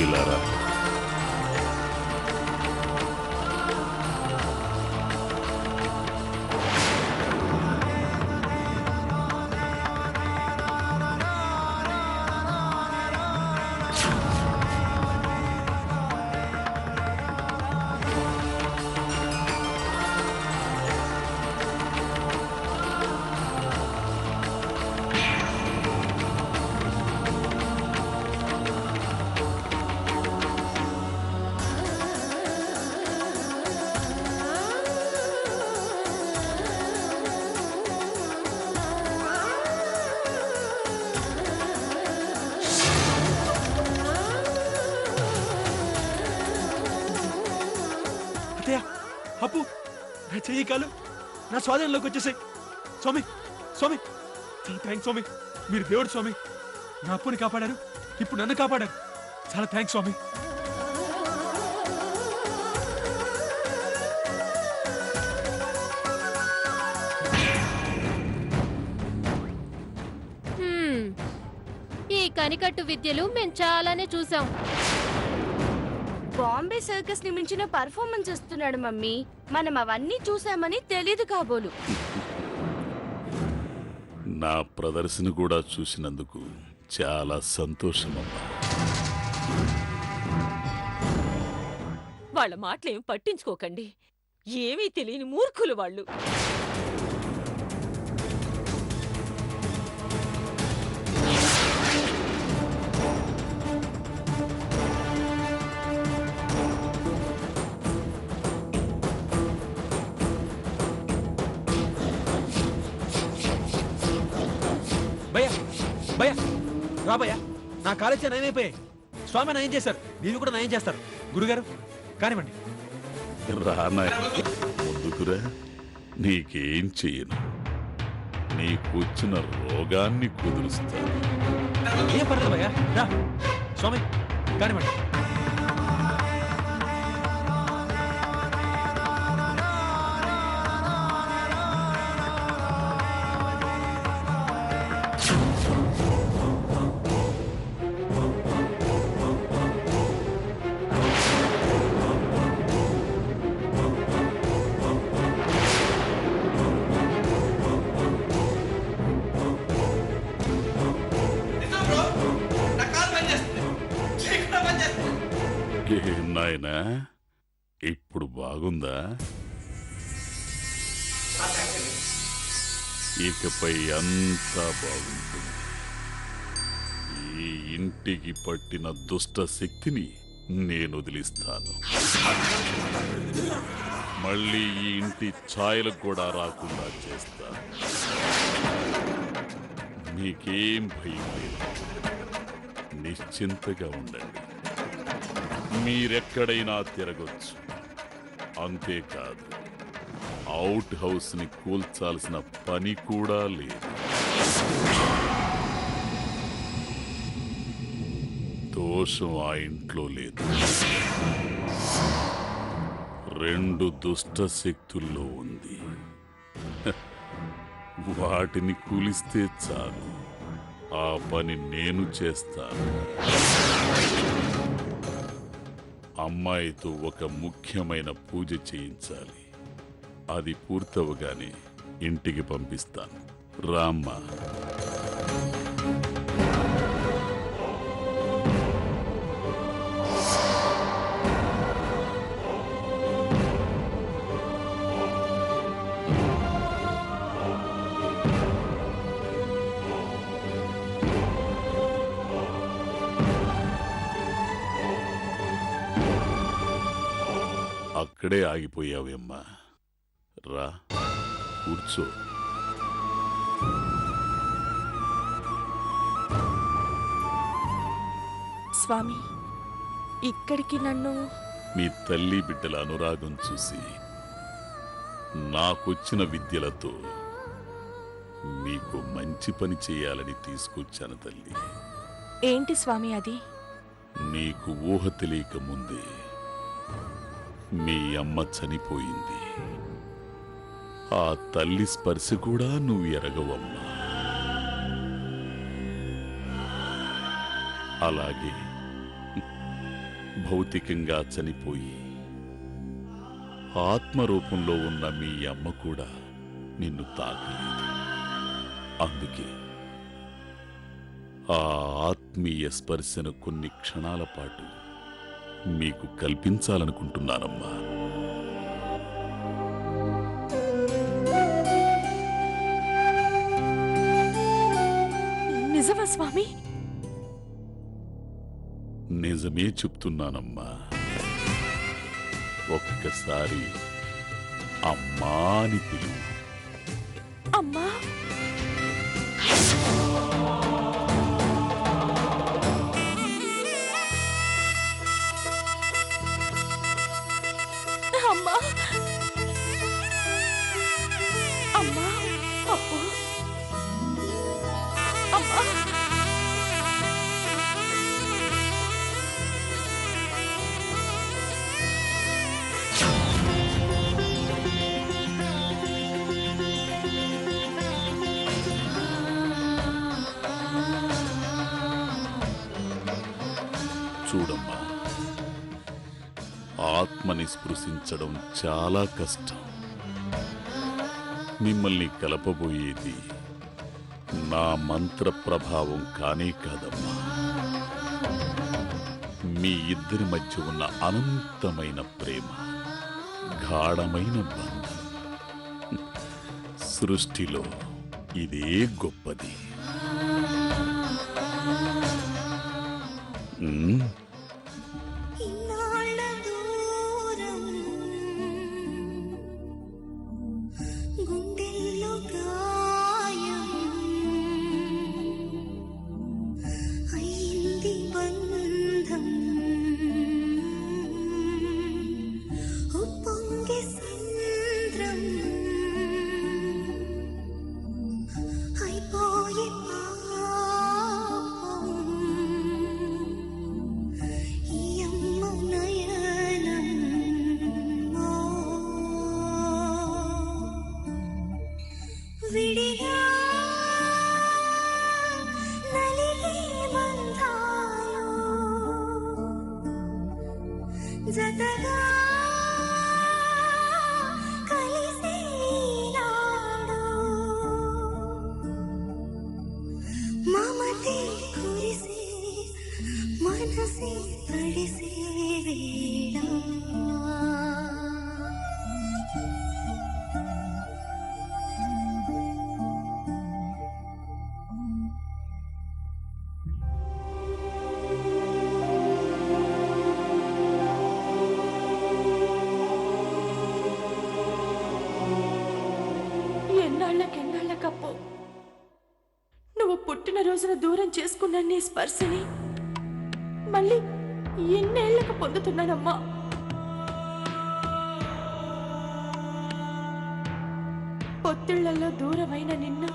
ఇలారా. అప్పు నా చెయ్యి కాలు నా స్వాధీనంలోకి వచ్చేసాయి. స్వామి స్వామి చాలా థ్యాంక్స్ స్వామి. మీరు దేవుడు స్వామి. నా అప్పుని కాపాడారు, ఇప్పుడు నన్ను కాపాడారు. చాలా థ్యాంక్స్ స్వామి. ఈ కనికట్టు విద్యలు మేము చాలానే చూసాం. బాంబే సర్కస్ ని మించిన పర్ఫార్మెన్స్ ఇస్తున్నాడు మమ్మీ. మనం అవన్నీ చూసామని తెలీదు కాబోలు. నా ప్రదర్శన కూడా చూసినందుకు చాలా సంతోషమమ్మా. వాళ్ళ మాటలేం పట్టించుకోకండి. ఏమీ తెలియని మూర్ఖులు వాళ్ళు. భయ్యా భయ్యా రా భయ్యా, నా కాలేజీ నయమైపోయాయి. స్వామి నయం చేశారు, మీరు కూడా నయం చేస్తారు. గురుగారు కానివ్వండి. ముందుకురా, నీకేం చెయ్యను. నీకొచ్చిన రోగాన్ని కుదురుస్తాను. ఏం పర్లేదు భయ్యా, రా స్వామి కానివ్వండి. నాయనా, ఇప్పుడు బాగుందా? ఇకపై అంతా బాగుంటుంది. ఈ ఇంటికి పట్టిన దుష్ట శక్తిని నేను వదిలిస్తాను. మళ్ళీ ఈ ఇంటి ఛాయలకు కూడా రాకుండా చేస్తాను. మీకేం భయం లేదు, నిశ్చింతగా ఉండండి. మీరెక్కడైనా తిరగొచ్చు. అంతేకాదు, అవుట్ హౌస్ ని కూల్చాల్సిన పని కూడా లేదు. దోషం ఆ ఇంట్లో లేదు. 2 దుష్ట శక్తుల్లో ఉంది. వాటిని కూలిస్తే చాలు, ఆ పని నేను చేస్తాను. అమ్మాయితో ఒక ముఖ్యమైన పూజ చేయించాలి. అది పూర్తవగానే ఇంటికి పంపిస్తాను. రామ్మ. అక్కడే ఆగిపోయావేమ్మా, రా కూర్చో. స్వామి, ఇక్కడికి నన్ను మీ తల్లి బిడ్డల అనురాగం చూసి నాకొచ్చిన విద్యలతో మీకు మంచి పని చేయాలని తీసుకొచ్చాను తల్లి. ఏంటి స్వామి అది? నీకు ఊహ తెలియక ముందే మీ అమ్మ చనిపోయింది. ఆ తల్లి స్పర్శ కూడా నువ్వు ఎరగవమ్మా. అలాగే భౌతికంగా చనిపోయి ఆత్మరూపంలో ఉన్న మీ అమ్మ కూడా నిన్ను తాకలేదు. అందుకే ఆ ఆత్మీయ స్పర్శను కొన్ని క్షణాల పాటు మీకు కల్పించాలనుకుంటున్నానమ్మా. నిజమా స్వామి? నిజమే చెప్తున్నానమ్మా. ఒక్కసారి అమ్మా అని పిలువు. అమ్మా అమ్మా అమ్మా అబ్బో అమ్మా చూడమ్మా, ఆత్మని స్పృశించడం చాలా కష్టం. మిమ్మల్ని కలపబోయేది నా మంత్ర ప్రభావం కానే కాదమ్మా. మీ ఇద్దరి మధ్య ఉన్న అనంతమైన ప్రేమ, గాఢమైన బంధం. సృష్టిలో ఇదే గొప్పది. ఇన్నాళ్ళ దూరం గుండెల్లో గాయం అయింది బంధం ఉప్పొంగే సంద్రం అయిపోయే పాపం ఈ అమ్మ నయనం విడిగా నలిగే బంధాలు జతగా కలిసే నాడు మమతే కురిసే మనసే తడిసే వేళ ఎన్నాళ్ళకెన్నాళ్ళకప్పు నువ్వు పుట్టిన రోజున దూరం చేసుకున్న నీ స్పర్శని మళ్ళీ ఎన్నేళ్లకు పొందుతున్నానమ్మా. పొత్తిళ్లలో దూరమైన నిన్ను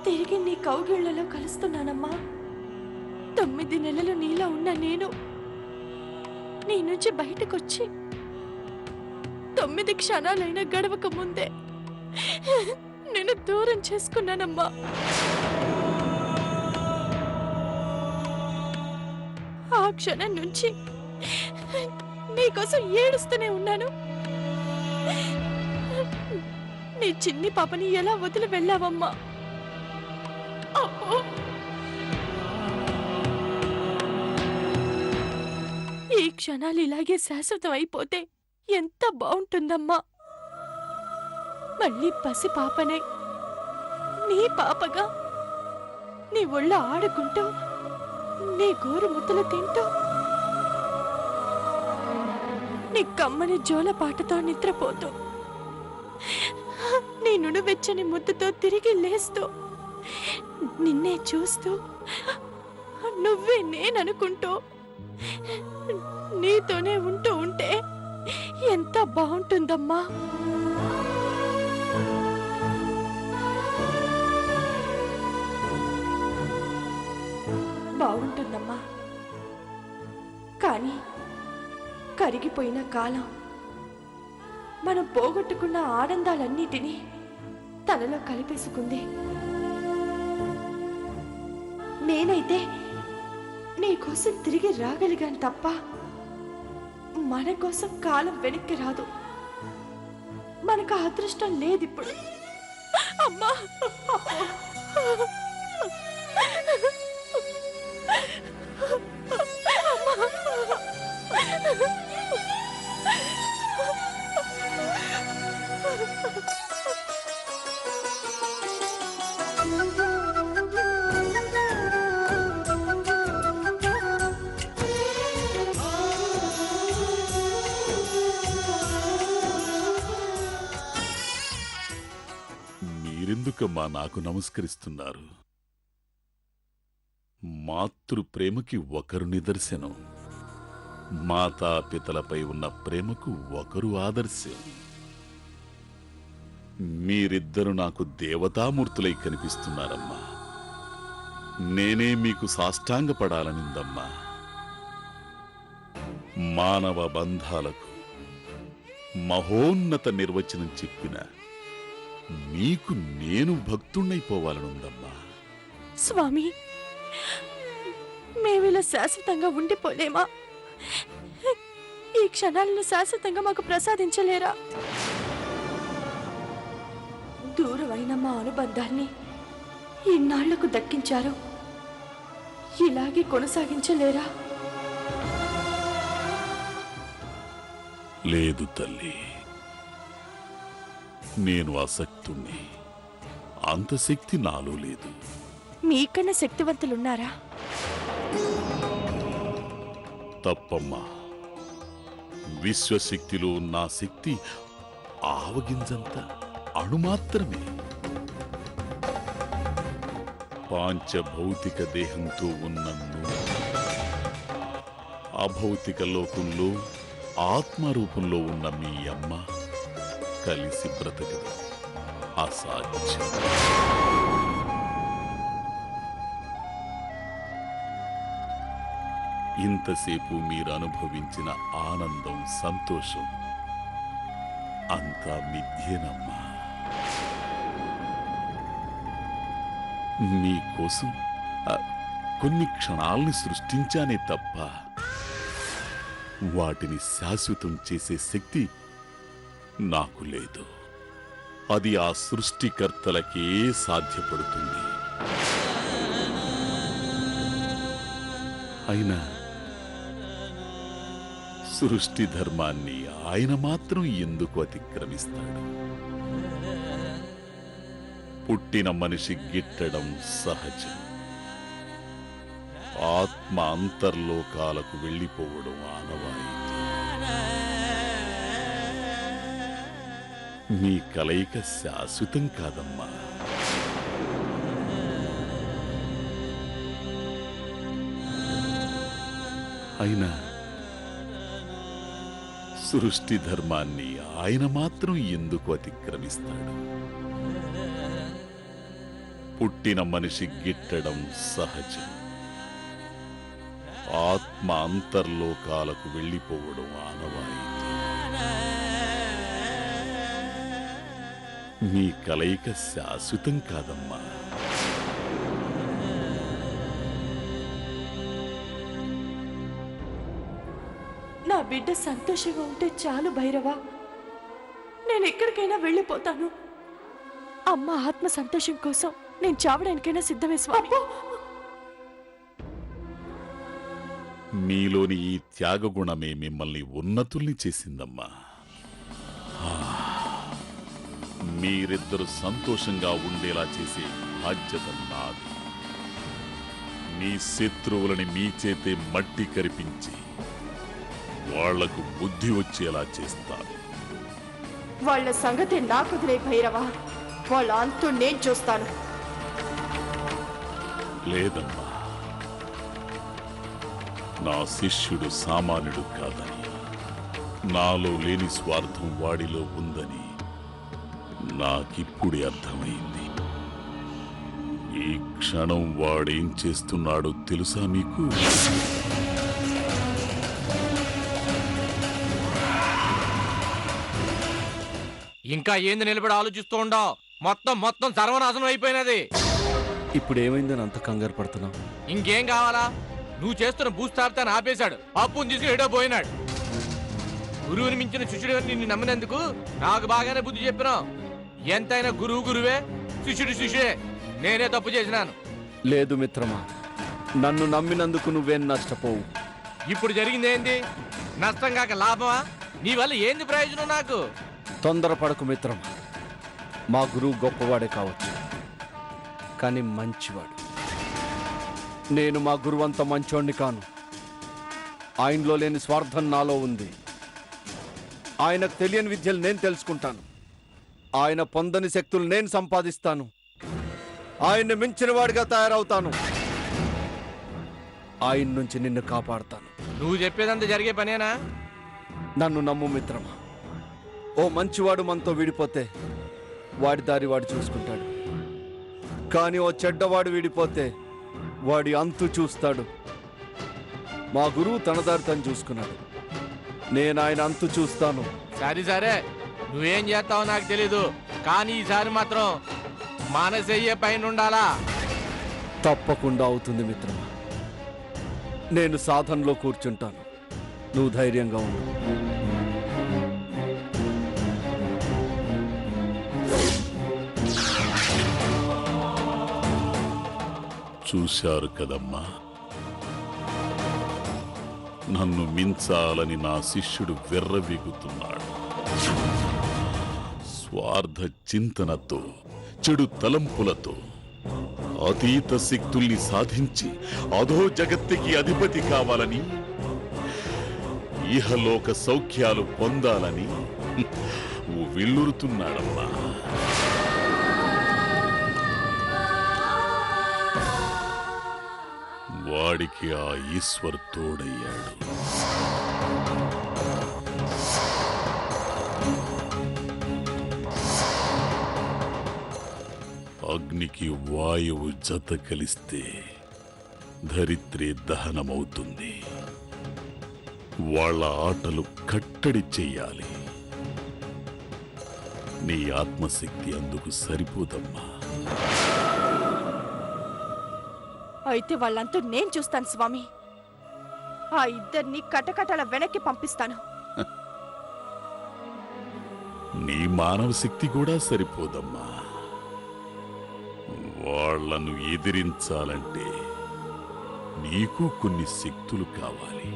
తిరిగి నీ కౌగిళ్లలో కలుస్తున్నానమ్మా. 9 నెలలు నీలో ఉన్న నేను నీ నుంచి బయటకొచ్చి 9 క్షణాలైనా గడవక ముందే నేను దూరం చేసుకున్నానమ్మా. ఆ క్షణం నుంచి నీకోసం ఏడుస్తూనే ఉన్నాను. నీ చిన్ని పాపని ఎలా వదిలి వెళ్ళావమ్మా? అబ్బో! ఈ క్షణాలు ఇలాగే శాశ్వతం అయిపోతే ఎంత బాగుంటుందమ్మా. మళ్ళీ పసి పాపనే నీ పాపగా నీ ఒళ్ళ ఆడుకుంటూ నీ గోరు ముద్దలు తింటూ నీ కమ్మని జోలపాటతో నిద్రపోతూ నీ నునువెచ్చని ముద్దుతో తిరిగి లేస్తూ నిన్నే చూస్తూ నువ్వే నేననుకుంటూ నీతోనే ఉంటూ ఉంటే ఎంత బాగుంటుందమ్మా. బాగుంటుందమ్మా. కానీ కరిగిపోయిన కాలం మనం పోగొట్టుకున్న ఆనందాలన్నిటినీ తనలో కలిపేసుకుంది. నేనైతే నీ కోసం తిరిగి రాగలిగాను తప్ప మన కోసం కాలం వెనక్కి రాదు. మనకు ఆ అదృష్టం లేదు ఇప్పుడు. అమ్మా, మీరెందుకమ్మా నాకు నమస్కరిస్తున్నారు? మాతృ ప్రేమకి ఒకరు నిదర్శనం, మాతాపితలపై ఉన్న ప్రేమకు ఒకరు ఆదర్శం. మీరిద్దరు నాకు దేవతామూర్తులై కనిపిస్తున్నారమ్మా. నేనే మీకు సాష్టాంగపడాలనిందమ్మా. మానవ బంధాలకు మహోన్నత నిర్వచనం చెప్పిన మీకు నేను భక్తుణ్ణైపోవాలనుందమ్మా. స్వామి, మేమిలా శాశ్వతంగా ఉండిపోలేమా? ఈ క్షణాలను శాశ్వతంగా మాకు ప్రసాదించలేరా? దూరమైన మా అనుబంధాన్ని ఇన్నాళ్లకు దక్కించారు, ఇలాగే కొనసాగించలేరా? లేదు తల్లి, నేను అసక్తుణ్ణి. అంత శక్తి నాలో లేదు. మీకన్నా శక్తివంతులున్నారా? తప్పమ్మా. విశ్వశక్తిలో నా శక్తి ఆవగింజంత అణుమాత్రమే. పాంచభౌతిక దేహంతో ఉన్నన్ను అభౌతిక లోకంలో ఆత్మరూపంలో ఉన్న మీ అమ్మ కలిసి బ్రతకదు, అసాధ్యం. ఇంతసేపు మీరు అనుభవించిన ఆనందం, సంతోషం అంతా మిథ్యేనమ్మా. మీకోసం కొన్ని క్షణాల్ని సృష్టించానే తప్ప వాటిని శాశ్వతం చేసే శక్తి నాకు లేదు. అది ఆ సృష్టికర్తలకే సాధ్యపడుతుంది. అయినా సృష్టి ధర్మాన్ని ఆయన మాత్రం ఎందుకు అతిక్రమిస్తాడు? పుట్టిన మనిషి గిట్టడం సహజం, ఆత్మ అంతర్లోకాలకు వెళ్ళిపోవడం ఆనవాయితీ. మీ కలయిక శాశ్వతం కాదమ్మా. అయినా సృష్టి ధర్మాన్ని ఆయన మాత్రం ఎందుకు అతిక్రమిస్తాడు? పుట్టిన మనిషి గిట్టడం సహజం, ఆత్మ అంతర్లోకాలకు వెళ్ళిపోవడం ఆనవాయితీ. మీ కలయిక శాశ్వతం కాదమ్మా. నా బిడ్డ సంతోషంగా ఉంటే చాలు భైరవా. నేను ఎక్కడికైనా వెళ్ళిపోతాను. అమ్మ ఆత్మ సంతోషం కోసం నేను చావడానికైనా సిద్ధమే స్వామి. మీలోని ఈ త్యాగగుణమే మిమ్మల్ని ఉన్నతుల్ని చేసిందమ్మా. మీరిద్దరు సంతోషంగా ఉండేలా చేసే బాధ్యత నాది. మీ శత్రువులని మీ చేతే మట్టి కరిపించి వాళ్లకు బుద్ధి వచ్చేలా చేస్తాను. వాళ్ళ సంగతి నాకు వదిలే భైరవా. వాళ్ళ అంతు నేను చూస్తాను. లేదమ్మా, నా శిష్యుడు సామాన్యుడు కాదని, నాలో లేని స్వార్థం వాడిలో ఉందని నాకిప్పుడే అర్థమైంది. ఈ క్షణం వాడేం చేస్తున్నాడో తెలుసా మీకు? ఇంకా ఏంది నిలబడి ఆలోచిస్తూ ఉండవు? మొత్తం సర్వనాశనం అయిపోయినది. ఇప్పుడు ఏమైందని అంత కంగారు పడుతున్నావు? ఇంకేం కావాలా? నువ్వు చేస్తున్న భూస్థాపితాన్ని ఆపేశాడు. అప్పుని తీసుకుని ఎడో పోయినాడు. గురువుని మించిన శిష్యుడు నిన్ను నమ్మినందుకు నాకు బాగానే బుద్ధి చెప్పినావు. ఎంతైనా గురువు గురువే, శిష్యుడు శిష్యుడే. నేనే తప్పు చేసినాను. లేదు మిత్రమా, నన్ను నమ్మినందుకు నువ్వేం నష్టపోవు. ఇప్పుడు జరిగింది ఏంది? నష్టం కాక లాభమా? నీ వల్ల ఏంది ప్రయోజనం నాకు? తొందరపడకు మిత్రమా. మా గురువు గొప్పవాడే కావచ్చు, కానీ మంచివాడు. నేను మా గురువు అంత మంచోడిని కాను. ఆయనలో లేని స్వార్థం నాలో ఉంది. ఆయనకు తెలియని విద్యలు నేను తెలుసుకుంటాను. ఆయన పొందని శక్తులు నేను సంపాదిస్తాను. ఆయన్ని మించిన వాడిగా తయారవుతాను. ఆయన నుంచి నిన్ను కాపాడుతాను. నువ్వు చెప్పేదంతా జరిగే పనేనా? నన్ను నమ్ము మిత్రమా. ఓ మంచివాడు మనతో విడిపోతే వాడి దారి వాడు చూసుకుంటాడు. కానీ ఓ చెడ్డవాడు విడిపోతే వాడి అంతు చూస్తాడు. మా గురువు తన దారి తను చూసుకున్నాడు. నేను ఆయన అంతు చూస్తాను. సరే నువ్వేం చేస్తావో నాకు తెలీదు, కానీ ఈసారి మాత్రం మానసయ్యే పైన ఉండాలా? తప్పకుండా అవుతుంది మిత్రమా. నేను సాధనలో కూర్చుంటాను. నువ్వు ధైర్యంగా ఉండు. చూశారు కదమ్మా, నన్ను మించాలని నా శిష్యుడు వెర్రవీగుతున్నాడు. స్వార్థ చింతనతో, చెడు తలంపులతో అతీత శక్తుల్ని సాధించి అధో జగత్తుకి అధిపతి కావాలని, ఇహలోక సౌఖ్యాలు పొందాలని విల్లురుతున్నాడమ్మా. వాడికి ఆ ఈశ్వర్ తోడయ్యాడు. అగ్నికి వాయువు జత కలిస్తే ధరిత్రి దహనమవుతుంది. వాళ్ళ ఆటలు కట్టడి చెయ్యాలి. నీ ఆత్మశక్తి అందుకు సరిపోదమ్మా. అయితే వాళ్ళంతా నేను చూస్తాను స్వామి. ఆ ఇద్దరిని కటకటాల వెనక్కి పంపిస్తాను. నీ మానవ శక్తి కూడా సరిపోదమ్మా. వాళ్లను ఎదిరించాలంటే నీకు కొన్ని శక్తులు కావాలి.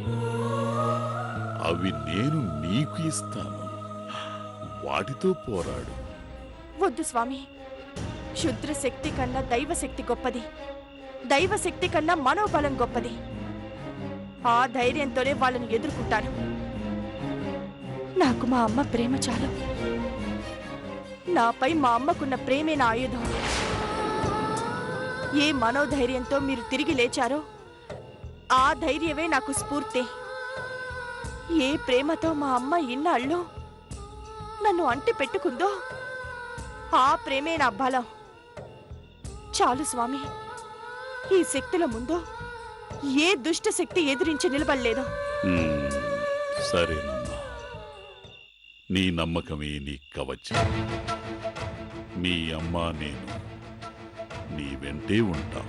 అవి నేను నీకు ఇస్తాను. వాటితో పోరాడు. వద్దు స్వామి. క్షుద్ర శక్తి కన్నా దైవశక్తి గొప్పది. దైవశక్తి కన్నా మనోబలం గొప్పది. ఆ ధైర్యంతోనే వాళ్ళని ఎదుర్కొంటాను. నాకు మా అమ్మ ప్రేమ చాలు. నాపై మా అమ్మకున్న ప్రేమే నా ఆయుధం. ఏ మనోధైర్యంతో మీరు తిరిగి లేచారో ఆ ధైర్యమే నాకు స్ఫూర్తి. ఏ ప్రేమతో మా అమ్మ ఇన్నాళ్ళు నన్ను అంటి పెట్టుకుందో ఆ ప్రేమే నా బలం. చాలు స్వామి. ఈ శక్తుల ముందు ఏ దుష్ట శక్తి ఎదిరించి నిలబడలేదు. సరేనమ్మా, నీ నమ్మకమే నీ కవచం. మీ అమ్మ నేను నీ వెంటే ఉంటాం.